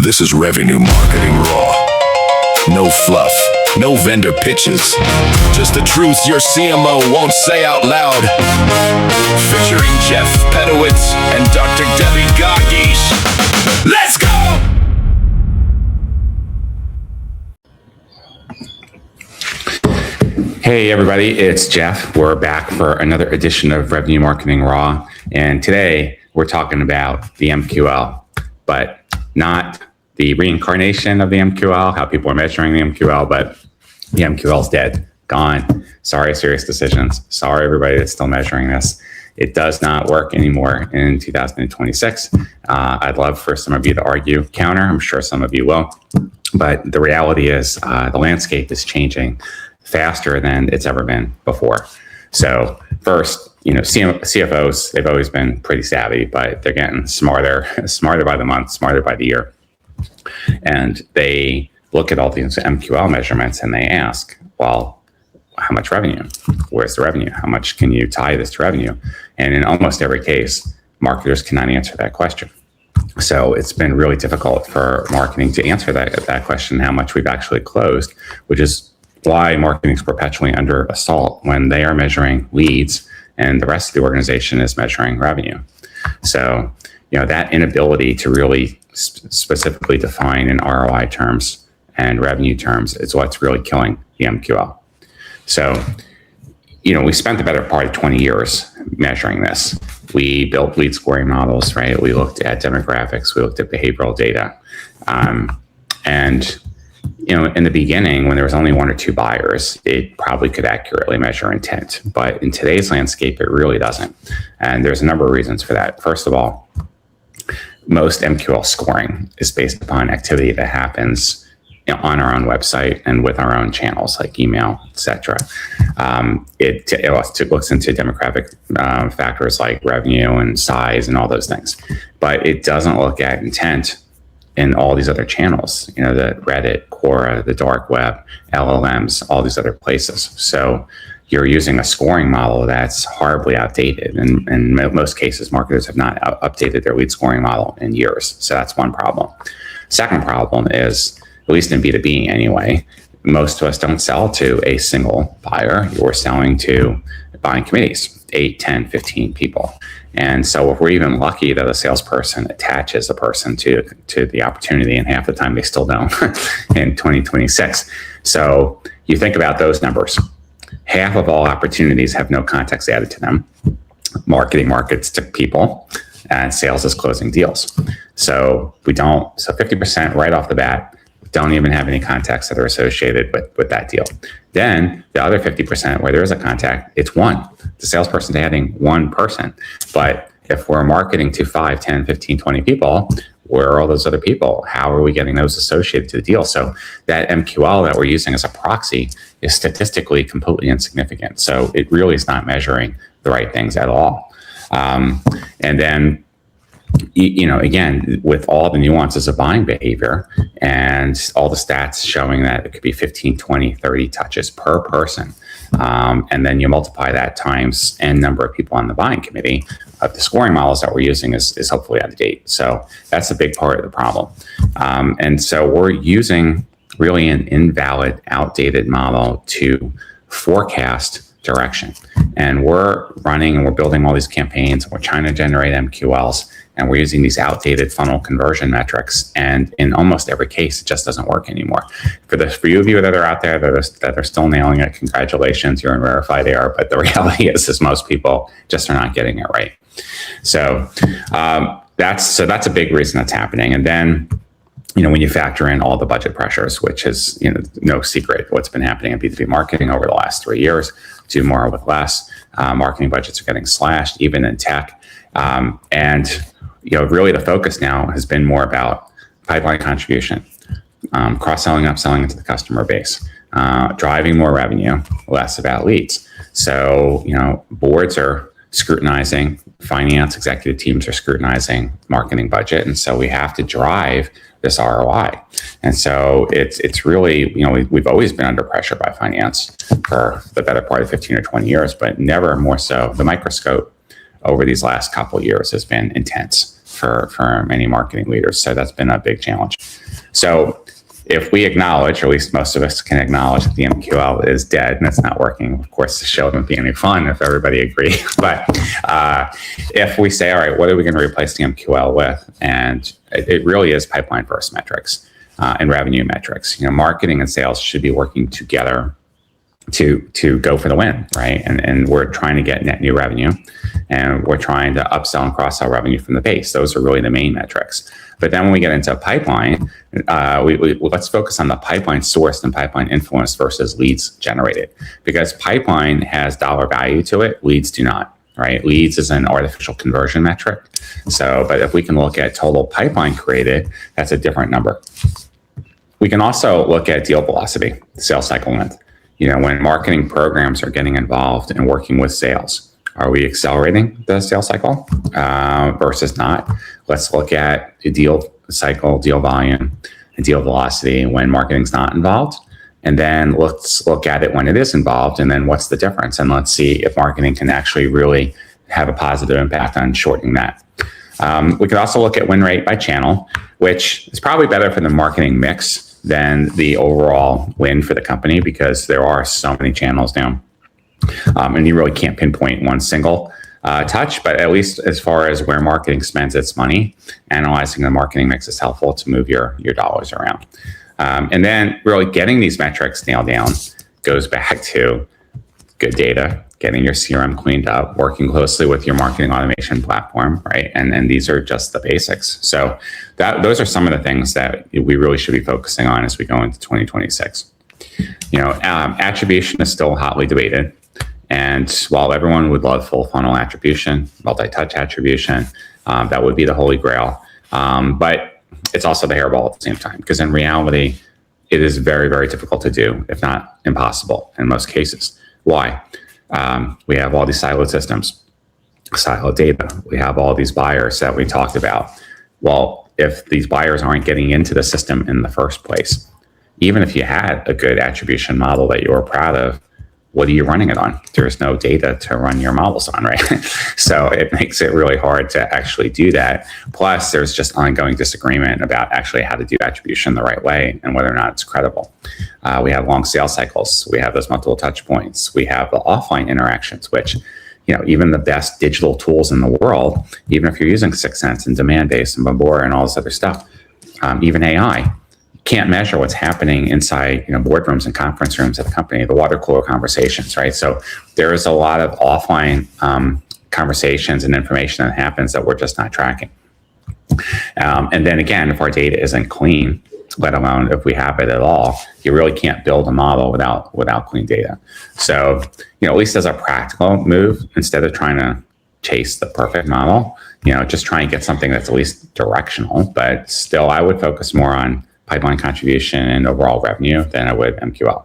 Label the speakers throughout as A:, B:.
A: This is Revenue Marketing Raw. No fluff, no vendor pitches. Just the truth your CMO won't say out loud. Featuring Jeff Pedowitz and Dr. Debbie Qaqish. Let's go!
B: Hey everybody, it's Jeff. We're back for another edition of Revenue Marketing Raw. And today we're talking about the MQL, but not the reincarnation of the MQL, how people are measuring the MQL, but the MQL is dead, gone. Sorry, Serious Decisions. Sorry, everybody that's still measuring this. It does not work anymore in 2026. I'd love for some of you to argue counter. I'm sure some of you will. But the reality is the landscape is changing faster than it's ever been before. So first, CFOs, they've always been pretty savvy, but they're getting smarter by the month, smarter by the year. And they look at all these MQL measurements and they ask, well, how much revenue? Where's the revenue? How much can you tie this to revenue? And in almost every case, marketers cannot answer that question. So it's been really difficult for marketing to answer that question, how much we've actually closed, which is why marketing is perpetually under assault when they are measuring leads and the rest of the organization is measuring revenue. So, that inability to really specifically define in ROI terms and revenue terms is what's really killing the MQL. So, we spent the better part of 20 years measuring this. We built lead scoring models, right? We looked at demographics, we looked at behavioral data. In the beginning, when there was only one or two buyers, it probably could accurately measure intent. But in today's landscape, it really doesn't. And there's a number of reasons for that. First of all, most MQL scoring is based upon activity that happens on our own website and with our own channels like email, etc. It looks into demographic factors like revenue and size and all those things. But it doesn't look at intent in all these other channels, the Reddit, Quora, the dark web, LLMs, all these other places. So you're using a scoring model that's horribly outdated. And in most cases, marketers have not updated their lead scoring model in years. So that's one problem. Second problem is, at least in B2B anyway, most of us don't sell to a single buyer. You're selling to buying committees, 8, 10, 15 people. And so if we're even lucky that a salesperson attaches a person to the opportunity, and half the time they still don't in 2026. So you think about those numbers. Half of all opportunities have no context added to them. Marketing markets to people, and sales is closing deals. So 50% right off the bat don't even have any contacts that are associated with that deal. Then the other 50% where there is a contact, it's one. The salesperson's adding one person. But if we're marketing to 5, 10, 15, 20 people, where are all those other people? How are we getting those associated to the deal? So that MQL that we're using as a proxy is statistically completely insignificant. So it really is not measuring the right things at all. And then again, with all the nuances of buying behavior and all the stats showing that it could be 15, 20, 30 touches per person. And then you multiply that times n number of people on the buying committee, the scoring models that we're using is hopefully out of date. So that's a big part of the problem. And so we're using really an invalid, outdated model to forecast direction. And we're running and we're building all these campaigns and we're trying to generate MQLs. And we're using these outdated funnel conversion metrics. And in almost every case, it just doesn't work anymore. For you of you that are out there that are still nailing it, congratulations, you're in rarefied air. But the reality is most people just are not getting it right. So that's a big reason that's happening. And then, when you factor in all the budget pressures, which is no secret what's been happening in B2B marketing over the last 3 years, do more with less. Marketing budgets are getting slashed, even in tech. Really the focus now has been more about pipeline contribution, cross-selling, upselling into the customer base, driving more revenue, less about leads. So, boards are scrutinizing, finance executive teams are scrutinizing marketing budget. And so we have to drive this ROI. And so it's really, we've always been under pressure by finance for the better part of 15 or 20 years, but never more so. The microscope over these last couple of years has been intense for many marketing leaders. So that's been a big challenge. So if we acknowledge, or at least most of us can acknowledge, that the MQL is dead and it's not working, of course, the show wouldn't be any fun if everybody agreed. But if we say, all right, what are we going to replace the MQL with? And it really is pipeline first metrics and revenue metrics. Marketing and sales should be working together to go for the win, right? And we're trying to get net new revenue, and we're trying to upsell and cross-sell revenue from the base. Those are really the main metrics. But then when we get into pipeline, let's focus on the pipeline sourced and pipeline influenced versus leads generated, because pipeline has dollar value to it, leads do not, right? Leads is an artificial conversion metric. So, but if we can look at total pipeline created, that's a different number. We can also look at deal velocity, sales cycle length. When marketing programs are getting involved and working with sales, are we accelerating the sales cycle versus not? Let's look at the deal cycle, deal volume, and deal velocity when marketing's not involved. And then let's look at it when it is involved, and then what's the difference? And let's see if marketing can actually really have a positive impact on shortening that. We could also look at win rate by channel, which is probably better for the marketing mix than the overall win for the company, because there are so many channels now. And you really can't pinpoint one single touch, but at least as far as where marketing spends its money, analyzing the marketing mix is helpful to move your dollars around. And then really getting these metrics nailed down goes back to good data, getting your CRM cleaned up, working closely with your marketing automation platform, right? And these are just the basics. So those are some of the things that we really should be focusing on as we go into 2026. Attribution is still hotly debated. And while everyone would love full funnel attribution, multi-touch attribution, that would be the holy grail. But it's also the hairball at the same time, because in reality, it is very, very difficult to do, if not impossible in most cases. Why? We have all these siloed systems, siloed data. We have all these buyers that we talked about. Well, if these buyers aren't getting into the system in the first place, even if you had a good attribution model that you were proud of, what are you running it on? There's no data to run your models on, right? So it makes it really hard to actually do that. Plus, there's just ongoing disagreement about actually how to do attribution the right way and whether or not it's credible. We have long sales cycles. We have those multiple touch points. We have the offline interactions, which, even the best digital tools in the world, even if you're using 6sense and Demandbase and Bambora and all this other stuff, even AI, can't measure what's happening inside boardrooms and conference rooms at the company, the water cooler conversations, right? So there is a lot of offline conversations and information that happens that we're just not tracking. And then again, if our data isn't clean, let alone if we have it at all, you really can't build a model without clean data. So, at least as a practical move, instead of trying to chase the perfect model, just try and get something that's at least directional. But still, I would focus more on pipeline contribution and overall revenue than I would MQL.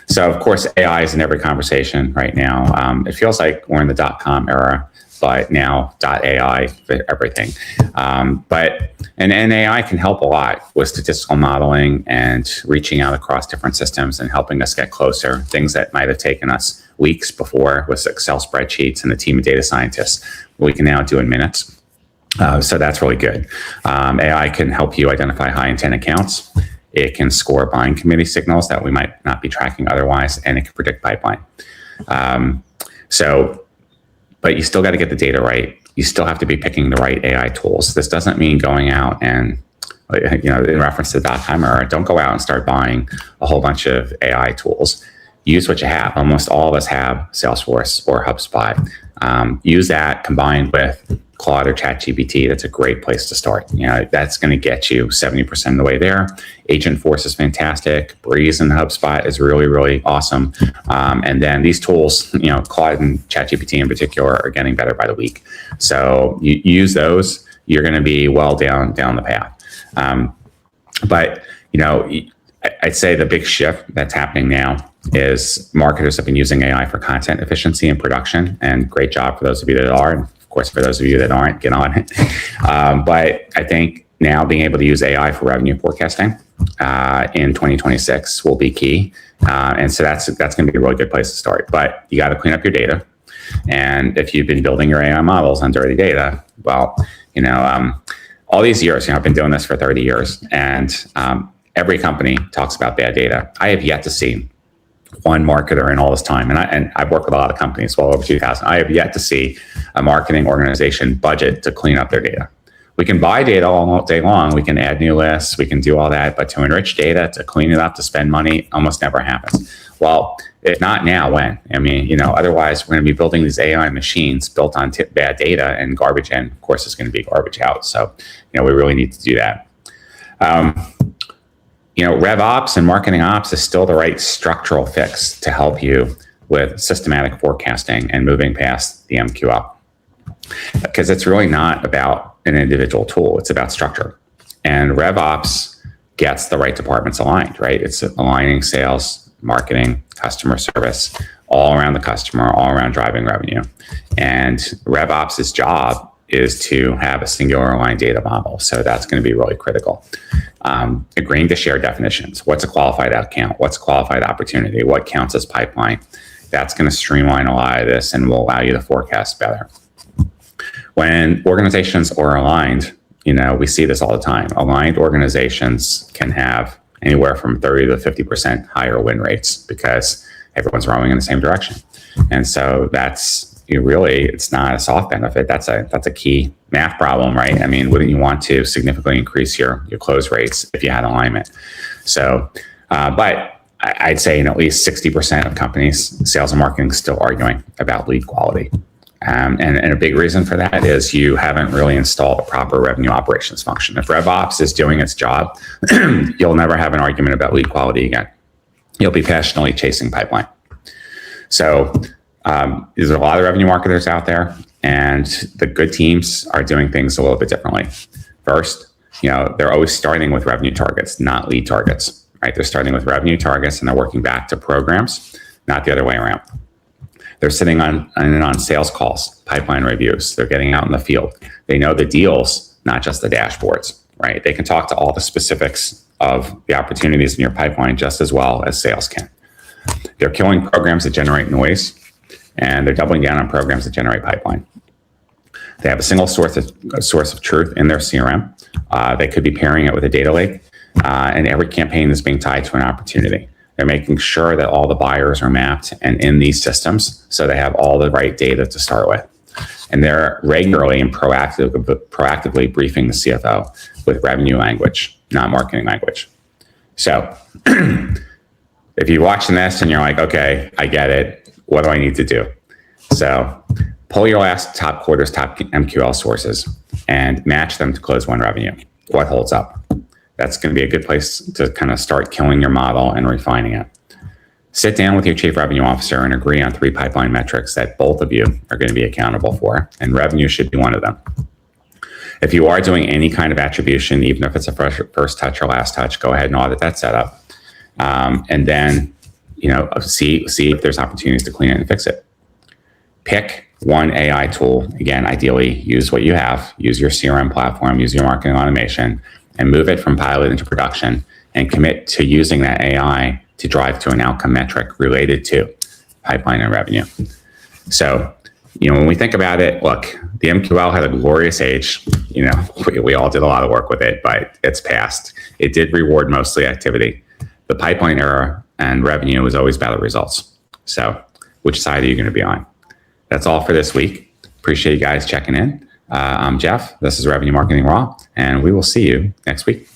B: So, of course, AI is in every conversation right now. It feels like we're in the .com era, but now .ai for everything. And AI can help a lot with statistical modeling and reaching out across different systems and helping us get closer. Things that might have taken us weeks before with Excel spreadsheets and a team of data scientists, we can now do in minutes. So that's really good. AI can help you identify high intent accounts. It can score buying committee signals that we might not be tracking otherwise, and it can predict pipeline. But you still got to get the data right. You still have to be picking the right AI tools. This doesn't mean going out and, in reference to the .com era, don't go out and start buying a whole bunch of AI tools. Use what you have. Almost all of us have Salesforce or HubSpot. Use that combined with Claude or ChatGPT. That's a great place to start. That's going to get you 70% of the way there. Agentforce is fantastic. Breeze and HubSpot is really, really awesome. And then these tools, Claude and ChatGPT in particular, are getting better by the week. So you use those, you're going to be well down the path. But I'd say the big shift that's happening now is marketers have been using AI for content efficiency and production, and great job for those of you that are. And of course, for those of you that aren't, get on it. But I think now being able to use AI for revenue forecasting in 2026 will be key. And so that's going to be a really good place to start. But you got to clean up your data. And if you've been building your AI models on dirty data, well, all these years, I've been doing this for 30 years, and every company talks about bad data. I have yet to see one marketer in all this time, and I've worked with a lot of companies, well over 2,000. I have yet to see a marketing organization budget to clean up their data. We can buy data all day long. We can add new lists. We can do all that. But to enrich data, to clean it up, to spend money, almost never happens. Well, if not now, when? I mean, otherwise we're going to be building these AI machines built on bad data, and garbage in, of course, is going to be garbage out. So, we really need to do that. RevOps and marketing ops is still the right structural fix to help you with systematic forecasting and moving past the MQL. Because it's really not about an individual tool, it's about structure. And RevOps gets the right departments aligned, right? It's aligning sales, marketing, customer service, all around the customer, all around driving revenue. And RevOps' job is to have a singular aligned data model. So that's going to be really critical. Agreeing to share definitions. What's a qualified account? What's a qualified opportunity? What counts as pipeline? That's going to streamline a lot of this and will allow you to forecast better. When organizations are aligned, we see this all the time. Aligned organizations can have anywhere from 30 to 50% higher win rates because everyone's rowing in the same direction. And so that's it's not a soft benefit. That's a key math problem, right? I mean, wouldn't you want to significantly increase your close rates if you had alignment? So, but I'd say in at least 60% of companies, sales and marketing is still arguing about lead quality. And a big reason for that is you haven't really installed a proper revenue operations function. If RevOps is doing its job, you'll never have an argument about lead quality again. You'll be passionately chasing pipeline. So there's a lot of revenue marketers out there, and the good teams are doing things a little bit differently. First, they're always starting with revenue targets, not lead targets, right? They're starting with revenue targets and they're working back to programs, not the other way around. They're sitting on sales calls, pipeline reviews. They're getting out in the field. They know the deals, not just the dashboards, right? They can talk to all the specifics of the opportunities in your pipeline just as well as sales can. They're killing programs that generate noise, and they're doubling down on programs that generate pipeline. They have a single source of truth in their CRM. They could be pairing it with a data lake, and every campaign is being tied to an opportunity. They're making sure that all the buyers are mapped and in these systems, so they have all the right data to start with. And they're regularly and proactively briefing the CFO with revenue language, not marketing language. So if you're watching this and you're like, okay, I get it, what do I need to do? So pull your last top quarter's top MQL sources and match them to close one revenue. What holds up? That's going to be a good place to kind of start killing your model and refining it. Sit down with your chief revenue officer and agree on 3 pipeline metrics that both of you are going to be accountable for, and revenue should be one of them. If you are doing any kind of attribution, even if it's a first touch or last touch, go ahead and audit that setup. And then, see if there's opportunities to clean it and fix it. Pick one AI tool. Again, ideally, use what you have. Use your CRM platform, use your marketing automation, and move it from pilot into production, and commit to using that AI to drive to an outcome metric related to pipeline and revenue. So, when we think about it, look, the MQL had a glorious age. We all did a lot of work with it, but it's past. It did reward mostly activity. The pipeline era and revenue was always about the results. So, which side are you going to be on? That's all for this week. Appreciate you guys checking in. I'm Jeff. This is Revenue Marketing Raw, and we will see you next week.